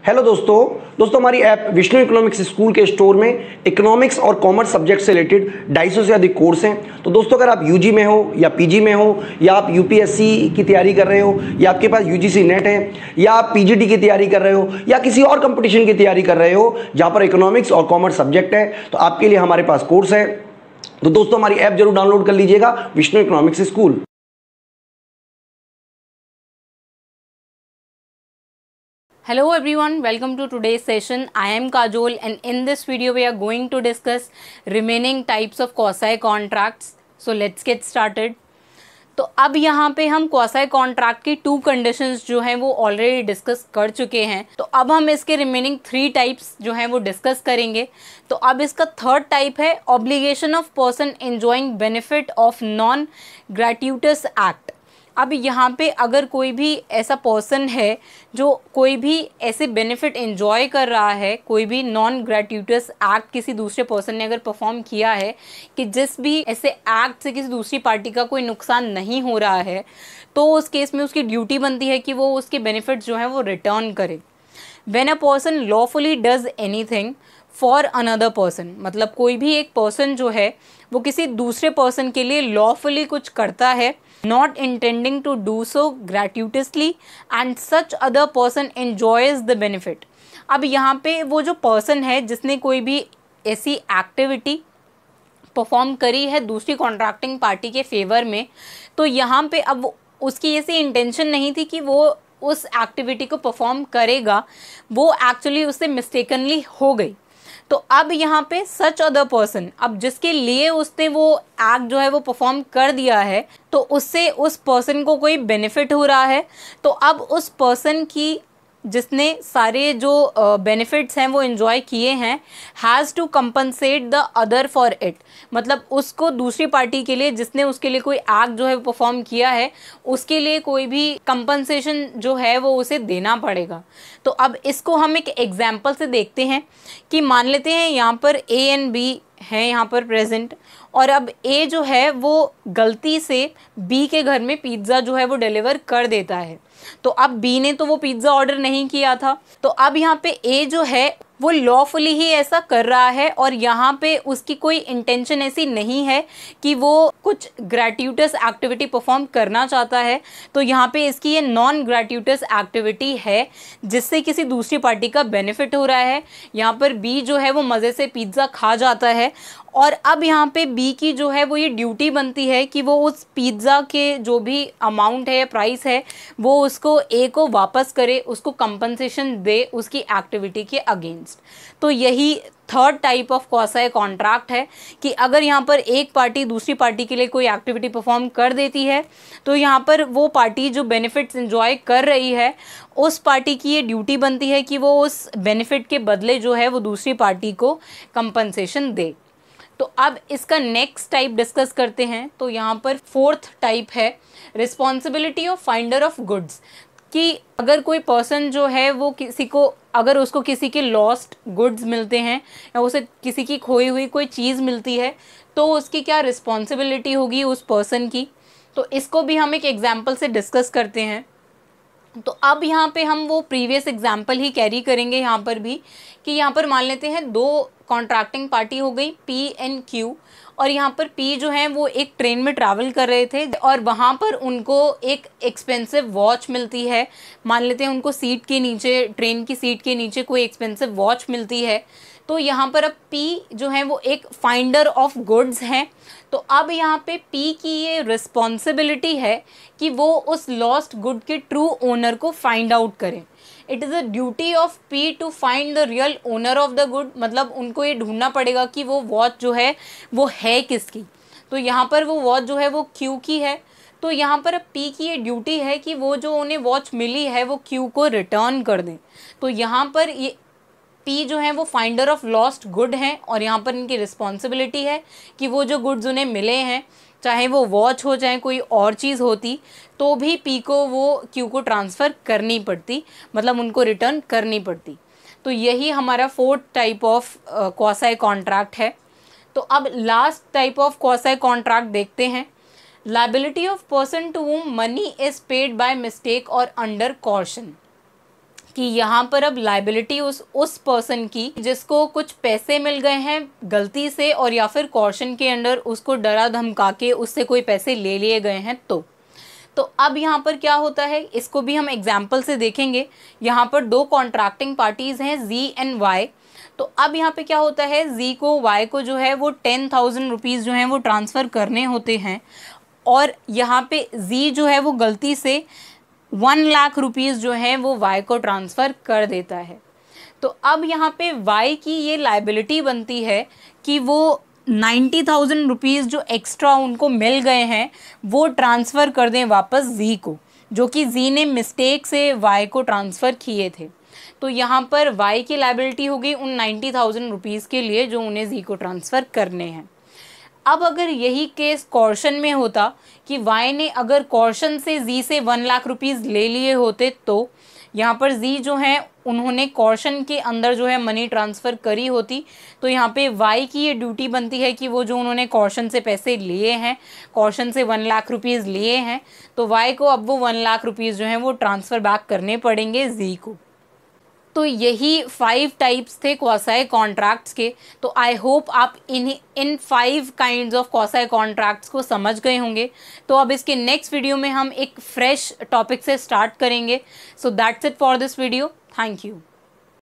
Hello दोस्तों हमारी app Vishnu economics school के स्टोर में इकोनॉमिक्स और कॉमर्स सब्जेक्ट से रिलेटेड 250 से अधिक कोर्स हैं। तो दोस्तों अगर आप यूजी में हो या पीजी में हो या आप यूपीएससी की तैयारी कर रहे हो या आपके पास यूजीसी नेट है या आप पीजीटी की तैयारी कर रहे हो या किसी और कंपटीशन की तैयारी कर रहे हो जहाँ पर इकोनॉमिक्स और कॉमर्स सब्जेक्ट है, तो आपके लिए हमारे पास कोर्स है। तो दोस्तों हमारी ऐप जरूर डाउनलोड कर लीजिएगा, Vishnu economics school. Hello everyone, welcome to today's session. I am Kajol and in this video we are going to discuss remaining types of quasi contracts. So let's get started. तो अब यहाँ पे हम quasi contract की 2 conditions जो हैं वो already discuss कर चुके हैं। तो अब हम इसके रिमेनिंग 3 टाइप्स जो हैं वो डिस्कस करेंगे। तो अब इसका थर्ड टाइप है obligation of person enjoying benefit of non gratuitous act. अब यहाँ पे अगर कोई भी ऐसा पर्सन है जो कोई भी ऐसे बेनिफिट एंजॉय कर रहा है, कोई भी नॉन ग्रेट्यूटस एक्ट किसी दूसरे पर्सन ने अगर परफॉर्म किया है कि जिस भी ऐसे एक्ट से किसी दूसरी पार्टी का कोई नुकसान नहीं हो रहा है, तो उस केस में उसकी ड्यूटी बनती है कि वो उसके बेनिफिट जो हैं वो रिटर्न करे। When a person lawfully does anything for another person, मतलब कोई भी एक पर्सन जो है वो किसी दूसरे पर्सन के लिए लॉफुली कुछ करता है, not intending to do so gratuitously and such other person enjoys the benefit। अब यहाँ पे वो जो पर्सन है जिसने कोई भी ऐसी एक्टिविटी परफॉर्म करी है दूसरी कॉन्ट्रैक्टिंग पार्टी के फेवर में, तो यहाँ पे अब उसकी ऐसी इंटेंशन नहीं थी कि वो उस एक्टिविटी को परफॉर्म करेगा, वो एक्चुअली उससे मिस्टेकनली हो गई। तो अब यहाँ पे सच अदर पर्सन, अब जिसके लिए उसने वो एक्ट जो है वो परफॉर्म कर दिया है, तो उससे उस पर्सन को कोई बेनिफिट हो रहा है, तो अब उस पर्सन की जिसने सारे जो बेनिफिट्स हैं वो एंजॉय किए हैं, has to compensate the other for it, मतलब उसको दूसरी पार्टी के लिए जिसने उसके लिए कोई एक्ट जो है परफॉर्म किया है उसके लिए कोई भी कंपनसेशन जो है वो उसे देना पड़ेगा। तो अब इसको हम एक एग्जाम्पल से देखते हैं कि मान लेते हैं यहाँ पर ए एंड बी है यहाँ पर प्रेजेंट, और अब ए जो है वो गलती से बी के घर में पिज़्ज़ा जो है वो डिलीवर कर देता है। तो अब बी ने तो वो पिज़्ज़ा ऑर्डर नहीं किया था, तो अब यहाँ पे ए जो है वो लॉफुली ही ऐसा कर रहा है और यहाँ पे उसकी कोई इंटेंशन ऐसी नहीं है कि वो कुछ ग्रेट्यूटस एक्टिविटी परफॉर्म करना चाहता है। तो यहाँ पे इसकी ये नॉन ग्रेट्यूटस एक्टिविटी है जिससे किसी दूसरी पार्टी का बेनिफिट हो रहा है। यहाँ पर बी जो है वो मज़े से पिज़्ज़ा खा जाता है और अब यहाँ पे बी की जो है वो ये ड्यूटी बनती है कि वो उस पिज़्ज़ा के जो भी अमाउंट है, प्राइस है, वो उसको ए को वापस करे, उसको कंपनसेशन दे उसकी एक्टिविटी के अगेंस्ट। तो यही third type of quasi contract है कि अगर यहाँ पर एक पार्टी दूसरी पार्टी के लिए कोई एक्टिविटी परफॉर्म कर देती है, तो यहाँ पर वो पार्टी जो बेनिफिट्स एंजॉय कर रही है उस पार्टी की ये ड्यूटी बनती है कि वो उस बेनिफिट के बदले जो है वो दूसरी पार्टी को कंपनसेशन दे। तो अब इसका नेक्स्ट टाइप डिस्कस करते हैं। तो यहाँ पर फोर्थ टाइप है responsibility of finder of goods, कि अगर कोई पर्सन जो है वो किसी को, अगर उसको किसी के लॉस्ट गुड्स मिलते हैं या उसे किसी की खोई हुई कोई चीज़ मिलती है, तो उसकी क्या रिस्पॉन्सिबिलिटी होगी उस पर्सन की। तो इसको भी हम एक एग्जाम्पल से डिस्कस करते हैं। तो अब यहाँ पे हम वो प्रीवियस एग्जाम्पल ही कैरी करेंगे यहाँ पर भी, कि यहाँ पर मान लेते हैं 2 कॉन्ट्रैक्टिंग पार्टी हो गई पी एंड क्यू, और यहाँ पर पी जो है वो एक ट्रेन में ट्रैवल कर रहे थे और वहाँ पर उनको एक एक्सपेंसिव वॉच मिलती है। मान लेते हैं उनको सीट के नीचे, ट्रेन की सीट के नीचे कोई एक्सपेंसिव वॉच मिलती है। तो यहाँ पर अब पी जो है वो एक फाइंडर ऑफ गुड्स हैं। तो अब यहाँ पे पी की ये रिस्पॉन्सिबिलिटी है कि वो उस लॉस्ट गुड के ट्रू ओनर को फाइंड आउट करें। It is a duty of P to find the real owner of the good, मतलब उनको ये ढूंढना पड़ेगा कि वो वॉच जो है वो है किसकी। तो यहाँ पर वो वॉच जो है वो क्यू की है। तो यहाँ पर पी की ये ड्यूटी है कि वो जो उन्हें वॉच मिली है वो क्यू को रिटर्न कर दें। तो यहाँ पर ये पी जो है वो फाइंडर ऑफ लॉस्ट गुड हैं और यहाँ पर इनकी रिस्पॉन्सिबिलिटी है कि वो जो गुड्स उन्हें मिले हैं, चाहे वो वॉच हो चाहे कोई और चीज़ होती, तो भी पी को वो क्यू को ट्रांसफ़र करनी पड़ती, मतलब उनको रिटर्न करनी पड़ती। तो यही हमारा fourth type of quasi contract है। तो अब last type of quasi contract देखते हैं। Liability of person to whom money is paid by mistake और अंडर कॉशन, कि यहाँ पर अब लाइबिलिटी उस पर्सन की जिसको कुछ पैसे मिल गए हैं गलती से और या फिर कॉशन के अंडर उसको डरा धमका के उससे कोई पैसे ले लिए गए हैं। तो अब यहाँ पर क्या होता है, इसको भी हम एग्जाम्पल से देखेंगे। यहाँ पर दो कॉन्ट्रैक्टिंग पार्टीज़ हैं Z एंड Y। तो अब यहाँ पे क्या होता है, Z को Y को जो है वो 10,000 रुपीज़ जो हैं वो ट्रांसफ़र करने होते हैं और यहाँ पे Z जो है वो गलती से 1 लाख रुपीज़ जो है वो Y को ट्रांसफ़र कर देता है। तो अब यहाँ पे Y की ये लाइबिलिटी बनती है कि वो 90,000 रुपीज़ जो एक्स्ट्रा उनको मिल गए हैं वो ट्रांसफ़र कर दें वापस Z को, जो कि Z ने मिस्टेक से Y को ट्रांसफ़र किए थे। तो यहाँ पर Y की लाइबिलिटी होगी उन 90,000 रुपीज़ के लिए जो उन्हें Z को ट्रांसफ़र करने हैं। अब अगर यही केस कॉर्शन में होता कि Y ने अगर कॉर्शन से Z से 1 लाख रुपीज़ ले लिए होते, तो यहाँ पर Z जो है उन्होंने कॉर्शन के अंदर जो है मनी ट्रांसफ़र करी होती। तो यहाँ पे Y की ये ड्यूटी बनती है कि वो जो उन्होंने कॉर्शन से पैसे लिए हैं, कॉर्शन से 1 लाख रुपीज़ लिए हैं, तो Y को अब वो 1 लाख रुपीज़ जो हैं वो ट्रांसफ़र बैक करने पड़ेंगे Z को। तो यही 5 टाइप्स थे क्वासाई कॉन्ट्रैक्ट्स के। तो आई होप आप इन 5 काइंड्स ऑफ क्वासाई कॉन्ट्रैक्ट्स को समझ गए होंगे। तो अब इसके नेक्स्ट वीडियो में हम एक फ्रेश टॉपिक से स्टार्ट करेंगे। So that's it for this video. Thank you.